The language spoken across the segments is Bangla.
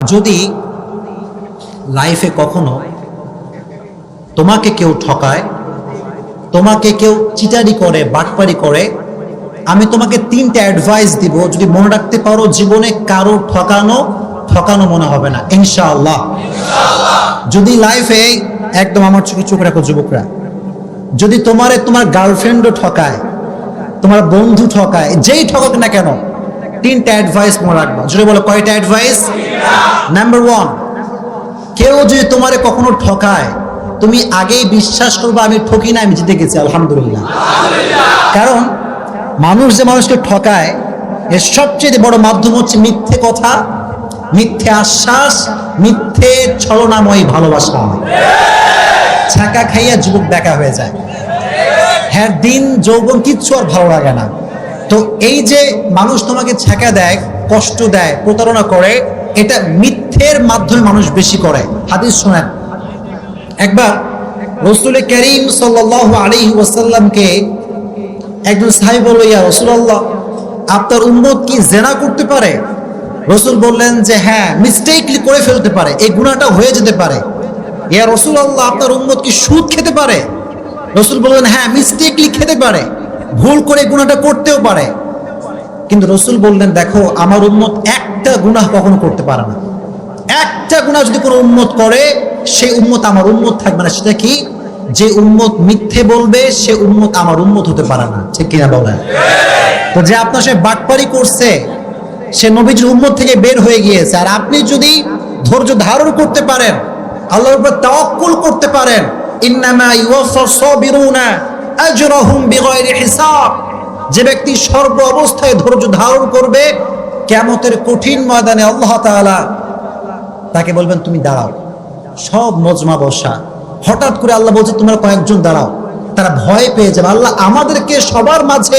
যদি লাইফে কখনো তোমাকে কেউ ঠকায়, তোমাকে কেউ চিটারি করে, বাটপারি করে, আমি তোমাকে তিনটা অ্যাডভাইস দিব। যদি মনে রাখতে পারো, জীবনে কারো ঠকানো মনে হবে না ইনশাআল্লাহ। যদি লাইফে একদম আমার চোখে চোখ রাখো যুবকরা, যদি তোমার গার্লফ্রেন্ডও ঠকায়, তোমার বন্ধু ঠকায়, যেই ঠকাক না কেন, তিনটা অ্যাডভাইস মনে রাখবা। যদি বলো কয়টা অ্যাডভাইস? নাম্বার 1, কেউ যদি তোমারে কখনো ঠকায়, তুমি আগেই বিশ্বাস করবে আমি ঠকি না, আমি জিতে গেছি আলহামদুলিল্লাহ। কারণ মানুষ যে মানুষকে ঠকায়, এর সবচেয়ে বড় মাধ্যম হচ্ছে মিথ্যে কথা, মিথ্যে আশ্বাস, মিথ্যে ছলনাময়ী ভালোবাসা। ছাকা খাইয়া যুবক দেখা হয়ে যায়, হ্যাঁ দিন যৌবন কিচ্ছু আর ভালো লাগে না। তো এই যে মানুষ তোমাকে ছাকা দেয়, কষ্ট দেয়, প্রতারণা করে, এটা মিথ্যের মাধ্যমে মানুষ বেশি করে। হাদিস শোনেন, একবার রাসূল করিম সাল্লাল্লাহু আলাইহি ওয়াসাল্লামকে একজন সাহাবী বলল, ইয়া রাসূলুল্লাহ, আপনার উম্মত কি জিনা করতে পারে? রাসূল বললেন যে হ্যাঁ, মিস্টেকলি করে ফেলতে পারে, এই গুনাহটা হয়ে যেতে পারে। ইয়া রাসূলুল্লাহ, আপনার উম্মত কি সুদ খেতে পারে? রাসূল বললেন হ্যাঁ, মিস্টেকলি খেতে পারে, ভুল করে গুনাহটা করতেও পারে। কিন্তু রাসূল বললেন দেখো, আমার উম্মত একটা গুনাহ কখনো করতে পারে না। একটা গুনাহ যদি কোনো উম্মত করে, সেই উম্মত আমার উম্মত থাকবে না। সেটা কি? যে উম্মত মিথ্যে বলবে, সে উম্মত আমার উম্মত হতে পারে না। ঠিক কিনা বলেন? তো যে আপনার সে বাটপারি করছে, সে নবীজির উম্মত থেকে বের হয়ে গিয়েছে। আর আপনি যদি ধৈর্য ধারণ করতে পারেন, আল্লাহর উপর তাওয়াক্কুল করতে পারেন, ইন্নামা ইউওয়াফাস সাবিরুনা আজরাহুম বিগাইরি হিসাব, যে ব্যক্তি সর্ব অবস্থায় ধৈর্য ধারণ করবে, কিয়ামতের কঠিন ময়দানে আল্লাহ তাআলা তাকে বলবেন তুমি দাঁড়াও। সব মজমা বসা, হঠাৎ করে আল্লাহ বলছে তোমরা কয়েকজন দাঁড়াও। তারা ভয় পেয়ে যাবে, আল্লাহ আমাদেরকে সবার মাঝে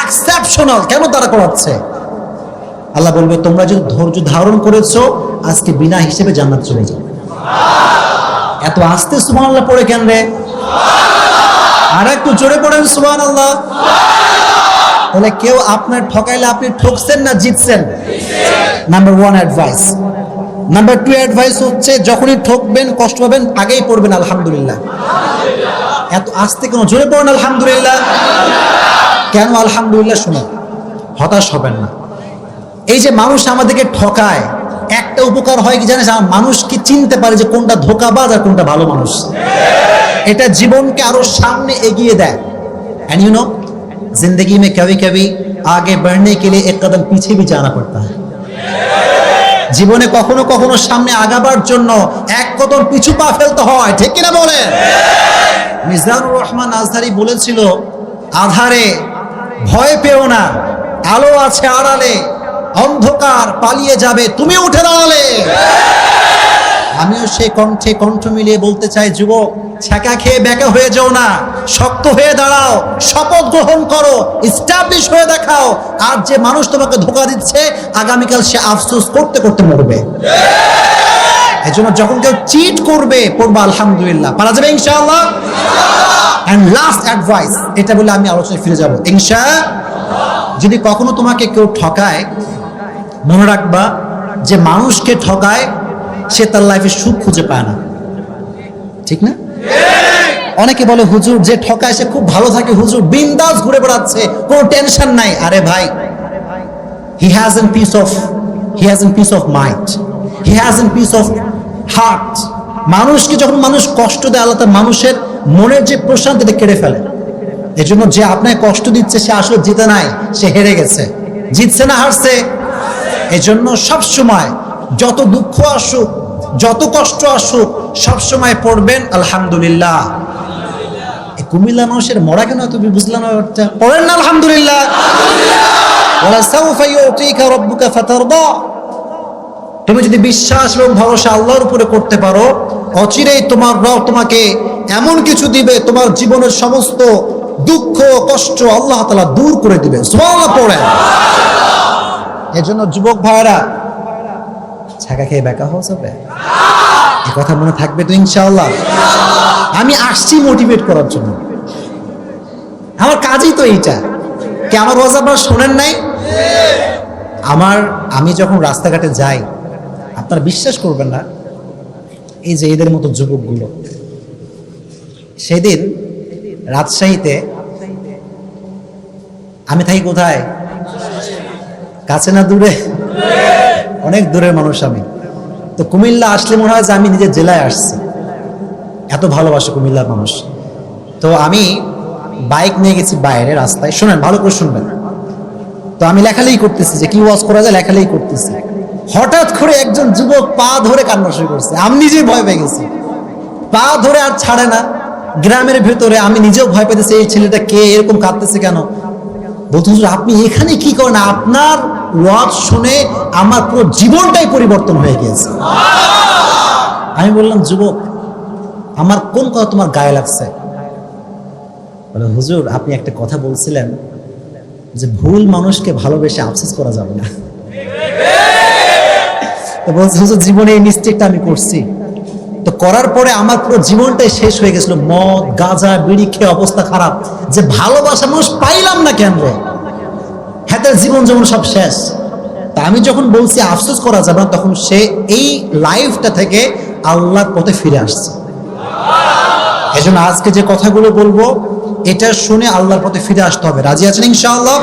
এক্সেপশনাল কেন দাঁড়া করাচ্ছে? আল্লাহ বলবে তোমরা যদি ধৈর্য ধারণ করেছো, আজকে বিনা হিসেবে জান্নাত চলে যাবে। এত আস্তে সুবহানাল্লাহ পড়ে কেন রে? আর একটু জোরে পড়েন সুবহানাল্লাহ। তাহলে কেউ আপনার ঠকাইলে আপনি ঠকছেন না জিতছেন? Number 1 advice. নাম্বার 2 অ্যাডভাইস হচ্ছে, যখনই ঠকবেন, কষ্ট পাবেন, আগেই পড়বেন আলহামদুলিল্লাহ। এত আস্তে কেন? জোরে পড়েন আলহামদুলিল্লাহ। কেন আলহামদুলিল্লাহ? শুনুন, হতাশ হবেন না। এই যে মানুষ আমাদেরকে ঠকায়, একটা উপকার হয় কি জানেন? মানুষ কি চিনতে পারে যে কোনটা ধোঁকাবাজ আর কোনটা ভালো মানুষ। এটা জীবনকে আরো সামনে এগিয়ে দেয়। एंड यू नो, जिंदगी में कभी कभी आगे बढ़ने के लिए एक कदम पीछे भी जाना पड़ता है। জীবনে কখনো কখনো সামনে আগাবার জন্য এক কদম পিছু পা ফেলতে হয়। ঠিক কিনা বলেন? মিজানুর রহমান আজহারি বলেছিল, আধারে ভয় পেও না, আলো আছে আড়ালে, অন্ধকার পালিয়ে যাবে তুমি উঠে দাঁড়ালে। আমিও সেই কণ্ঠে কণ্ঠ মিলিয়ে বলতে চাই, যুবক, ছাকা খেয়ে বেঁকা হয়ে যাও না, শক্ত হয়ে দাঁড়াও, শপথ গ্রহণ করো, এস্টাবলিশ হয়ে দেখাও। আর যে মানুষ তোমাকে ধোঁকা দিচ্ছে, আগামীকাল সে আফসোস করতে করতে মরবে। এই জন্য যখন কেউ চিট করবে, পড়বা আলহামদুলিল্লাহ, পারা যাবে ইনশাআল্লাহ। এন্ড লাস্ট অ্যাডভাইস, এটা বলে আমি আলোচনায় ফিরে যাব ইনশাআল্লাহ। যদি কখনো তোমাকে কেউ ঠকায়, মনে রাখবা যে মানুষকে ঠকায়, সে তার লাইফে সুখ খুঁজে পায় না। ঠিক না? অনেকে বলে হুজুর যে ঠকায় সে খুব ভালো থাকে, হুজুর বিন্দাস ঘুরে বেড়াচ্ছে, কোনো টেনশন নাই। আরে ভাই, he hasn't peace of mind, he hasn't peace of heart। মানুষকে যখন মানুষ কষ্ট দেয়, আল্লাহ তার মানুষের মনের যে প্রশান্তিটা কেড়ে ফেলে। এই জন্য যে আপনাকে কষ্ট দিচ্ছে, সে আসলে জিতে নাই, সে হেরে গেছে। জিতছে না হারছে? এই জন্য সবসময় যত দুঃখ আসুক, যত কষ্ট আসুক, সবসময় পড়বেন আলহামদুলিল্লাহ। এই কুমিল্লা মানুষের মরা কেন তুমি বুঝলাম না? পড়েন না আলহামদুলিল্লাহ। ওয়ালা সাউফা ইউতিকা রাব্বুকা ফাতারদা। তুমি যদি বিশ্বাস এবং ভরসা আল্লাহর উপরে করতে পারো, অচিরেই তোমার রব তোমাকে এমন কিছু দিবে, তোমার জীবনের সমস্ত দুঃখ কষ্ট আল্লাহ তাআলা দূর করে দিবে। সুবহানাল্লাহ পড়েন। এজন্য যুবক ভাইরা, ছাকা খেয়ে বেকা হওয়া যাবে? এই কথা মনে থাকবে তো ইনশাআল্লাহ। আমি আসছি মোটিভেট করার জন্য, আমার কাজই তো এইটা। কি আমার ওয়াজ আপনারা শোনেন নাই? আমি যখন রাস্তাঘাটে যাই, আপনারা বিশ্বাস করবেন না, এই যে এদের মতো যুবকগুলো, সেদিন রাজশাহীতে, আমি থাকি কোথায়, কাছে না দূরে, অনেক দূরের মানুষ আমি। তো কুমিল্লা আসলে মনে হয় যে আমি নিজের জেলায় আসছি, এত ভালোবাসে কুমিল্লার মানুষ। তো আমি বাইক নিয়ে গেছি বাইরে রাস্তায়, শোনেন ভালো করে শুনবেন। তো আমি লেখালেখি করতেছি যে কি ওয়াজ করা যায়, লেখালেখি করতেছি। হঠাৎ করে একজন যুবক পা ধরে কান্না শুরু করছে, আমি নিজেই ভয় পেয়ে গেছি, পা ধরে আর ছাড়ে না। গ্রামের ভেতরে আমি নিজেও ভয় পেতেছি, এই ছেলেটা কে, এরকম কাঁদতেছে কেন। বলতে হুজুর আপনি এখানে কি করেন, আপনার ওয়াজ শুনে আমার পুরো জীবনটাই পরিবর্তন হয়ে গিয়েছে। আমি বললাম যুবক আমার কোন কথা তোমার গায়ে লাগছে? বলে হুজুর আপনি একটা কথা বলছিলেন যে ভুল মানুষকে ভালোবেসে আফসোস করা যাবে না। তো বলছে হুজুর জীবনে এই মিস্টেকটা আমি করছি, তো করার পরে আমার পুরো জীবনটাই শেষ হয়ে গেছিল, মদ গাঁজা বিড়ি খেয়ে অবস্থা খারাপ, যে ভালোবাসা মানুষ পাইলাম না কেন রে, হাতের জীবন যেমন সব শেষ। তা আমি যখন বলছি আফসোস করা যাবে না, তখন সে এই লাইফটা থেকে আল্লাহর পথে ফিরে আসছে। এজন্য আজকে যে কথাগুলো বলবো এটা শুনে আল্লাহর পথে ফিরে আসতে হবে। রাজি আছেন ইনশাআল্লাহ?